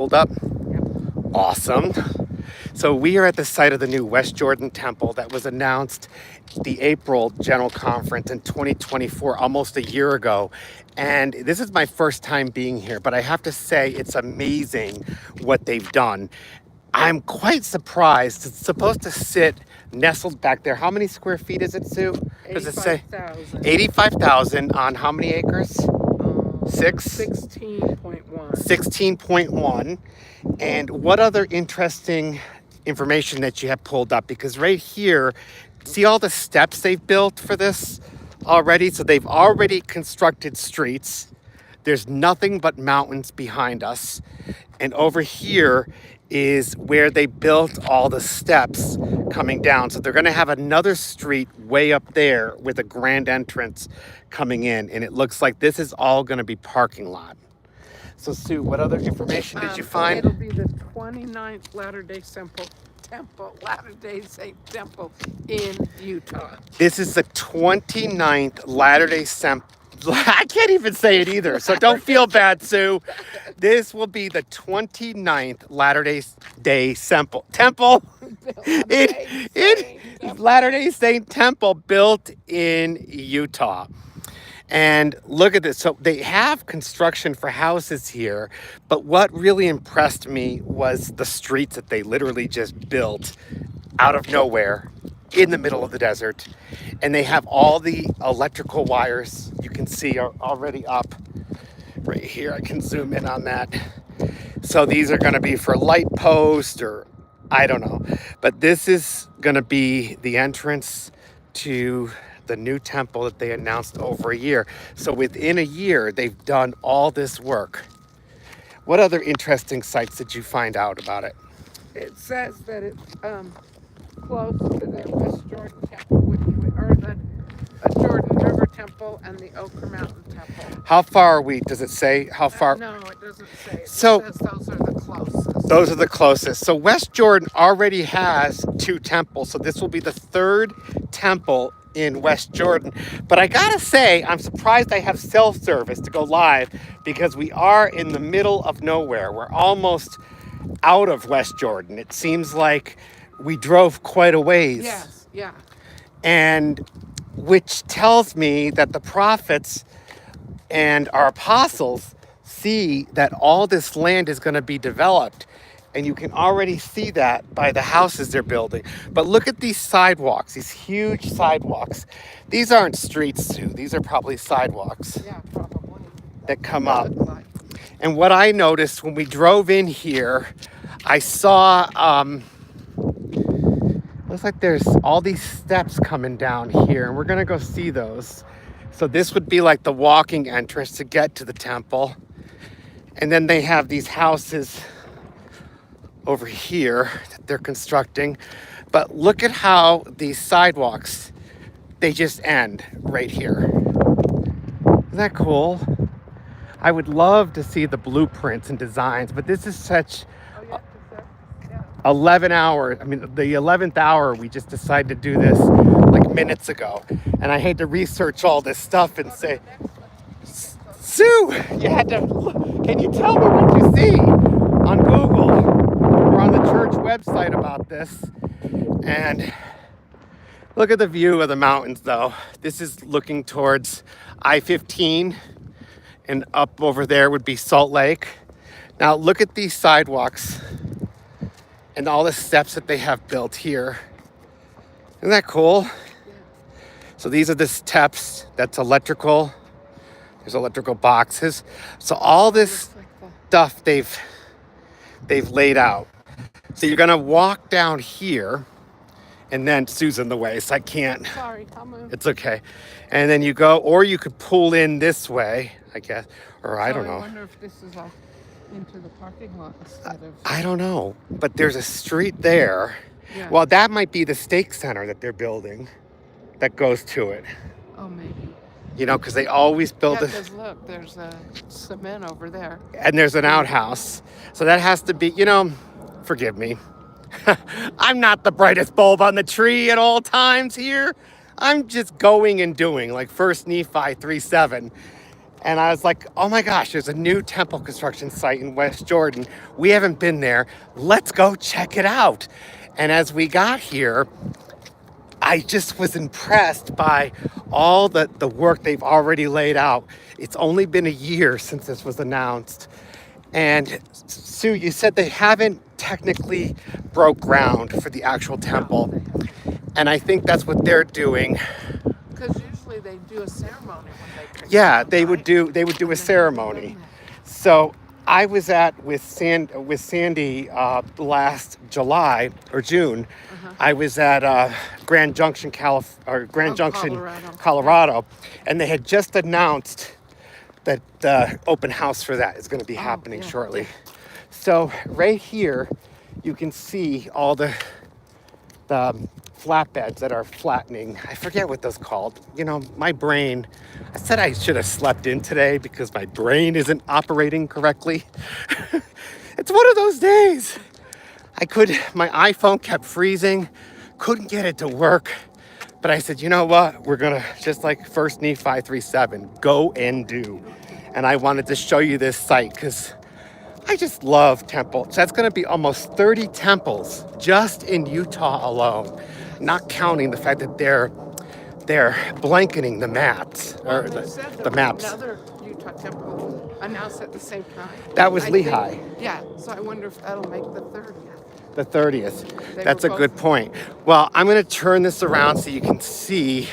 Hold up. Yep. Awesome. So we are at the site of the new West Jordan Temple that was announced at the April General Conference in 2024, almost a year ago. And this is my first time being here, but I have to say it's amazing what they've done. I'm quite surprised. It's supposed to sit nestled back there. How many square feet is it, Sue? Does it say 85,000. 85,000 on how many acres? Six? 16.1. 16.1. And what other interesting information that you have pulled up? Because right here, see all the steps they've built for this already? So they've already constructed streets. There's nothing but mountains behind us. And over here is where they built all the steps coming down. So they're going to have another street way up there with a grand entrance coming in. And it looks like this is all going to be parking lot. So Sue, what other information did you It'll find? be the 29th Latter-day Saint Temple in Utah. This is the 29th Latter-day Saint. I can't even say it either, so don't feel bad, Sue. This will be the 29th Latter-day Temple in Latter-day Saint Temple built in Utah. And look at this. So they have construction for houses here, but what really impressed me was the streets that they literally just built out of nowhere in the middle of the desert. And they have all the electrical wires you can see are already up right here. I can zoom in on that. So these are going to be for light post or I don't know. But this is going to be the entrance to the new temple that they announced over a year. So within a year, they've done all this work. What other interesting sites did you find out about it? It says that it's close to the West Jordan Temple, or the Jordan River Temple and the Ochre Mountain Temple. How far are we? Does it say how far? No, it doesn't say. It So says those are the closest. those are the closest. So West Jordan already has two temples. So this will be the third temple in West Jordan. But I gotta say, I'm surprised I have cell service to go live because we are in the middle of nowhere. We're almost out of West Jordan. It seems like we drove quite a ways. Yes, yeah. And which tells me that the prophets and our apostles see that all this land is going to be developed. And you can already see that by the houses they're building. But look at these sidewalks, these huge sidewalks. These aren't streets, Sue. These are probably sidewalks Yeah, probably. that come up. Look like. And what I noticed when we drove in here, I saw, looks like there's all these steps coming down here, and we're gonna go see those. So this would be like the walking entrance to get to the temple. And then they have these houses over here that they're constructing. But look at how these sidewalks, they just end right here. Isn't that cool? I would love to see the blueprints and designs, but this is such Oh, yeah, 'cause yeah. 11 hours. I mean, the 11th hour, we just decided to do this like minutes ago. And I hate to research all this stuff and say, Sue, you had to, can you tell me what you see on Google or on the church website about this? And look at the view of the mountains, though. This is looking towards I-15, and up over there would be Salt Lake. Now, look at these sidewalks and all the steps that they have built here. Isn't that cool? So these are the steps. That's electrical. There's electrical boxes. So all this Looks like the. stuff they've laid out. So you're gonna walk down here, and then Sue's in the way, so I can't. Sorry, I'll move. It's okay. And then you go, or you could pull in this way, I guess, or I don't I know. wonder if this is all into the parking lot instead of. I don't know, but there's a street there. Yeah. Well, that might be the stake center that they're building that goes to it. Oh, maybe. You know, because they always build Yeah, it, because look, there's a cement over there. and there's an outhouse. So that has to be, forgive me. I'm not the brightest bulb on the tree at all times here. I'm just going and doing, like 1 Nephi 3:7. And I was like, oh my gosh, there's a new temple construction site in West Jordan. We haven't been there. Let's go check it out. And as we got here, I just was impressed by all the work they've already laid out. It's only been a year since this was announced. And Sue, you said they haven't technically broke ground for the actual temple. And I think that's what they're doing. Because usually they do a ceremony when they break Yeah, ground, they would right? do a And they haven't ceremony. done that. So I was with Sandy last July or June. Uh-huh. I was at Grand Junction, Grand Oh, Junction, Colorado. Colorado, and they had just announced that the open house for that is going to be Oh, happening yeah, shortly. yeah. So right here, you can see all the flatbeds that are flattening. I forget what those called. You know, my brain, I said I should have slept in today because my brain isn't operating correctly. It's one of those days. My iPhone kept freezing, couldn't get it to work. But I said, you know what? We're gonna, just like First Nephi 3:7, go and do. And I wanted to show you this site because I just love temples. That's going to be almost 30 temples just in Utah alone, not counting the fact that they're blanketing the maps Well, or they said there the was maps. another Utah temple announced at the same time. That was I Lehi, think, yeah, so I wonder if that'll make the 30th. the 30th. They That's were a good both- point. Well, I'm going to turn this around so you can see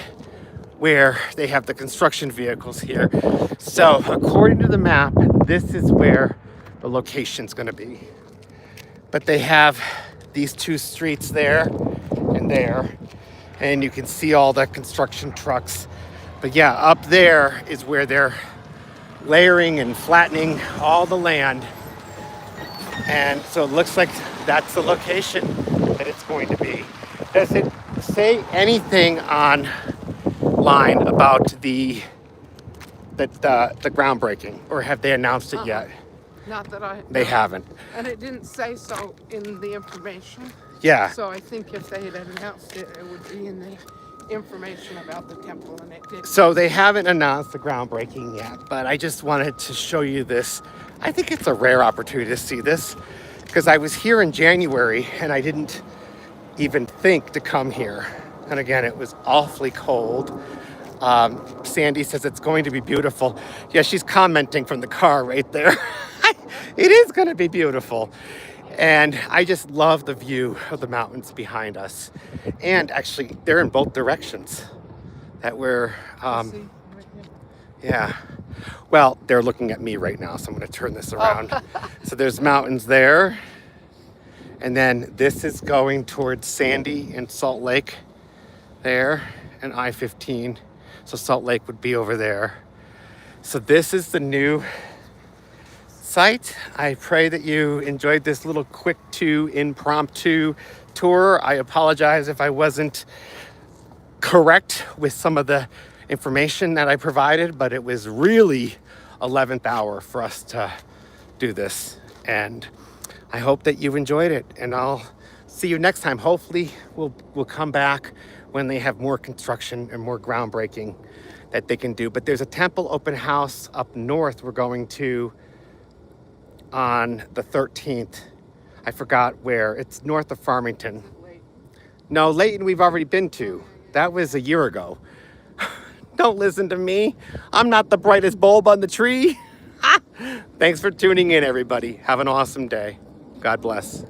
where they have the construction vehicles here. So according to the map, this is where the location's going to be. But they have these two streets there and there, and you can see all the construction trucks. But yeah, up there is where they're layering and flattening all the land. And so it looks like that's the location that it's going to be. Does it say anything online about the groundbreaking, or have they announced it yet? Not that I. They haven't. And it didn't say so in the information. Yeah. So I think if they had announced it, it would be in the information about the temple, and it didn't. So they haven't announced the groundbreaking yet, but I just wanted to show you this. I think it's a rare opportunity to see this because I was here in January and I didn't even think to come here. And again, it was awfully cold. Sandy says it's going to be beautiful. Yeah, she's commenting from the car right there. It is going to be beautiful. And I just love the view of the mountains behind us. And actually, they're in both directions. That we're, See, right here. yeah. Well, they're looking at me right now, so I'm going to turn this around. So there's mountains there. And then this is going towards Sandy and Salt Lake there, and I-15. So Salt Lake would be over there. So this is the new site. I pray that you enjoyed this little quick impromptu tour. I apologize if I wasn't correct with some of the information that I provided, but it was really 11th hour for us to do this. And I hope that you enjoyed it, and I'll see you next time. Hopefully we'll come back when they have more construction and more groundbreaking that they can do. But there's a temple open house up north we're going to on the 13th. I forgot where. It's north of Farmington. Late. No, Layton we've already been to. That was a year ago. Don't listen to me. I'm not the brightest bulb on the tree. Thanks for tuning in, everybody. Have an awesome day. God bless.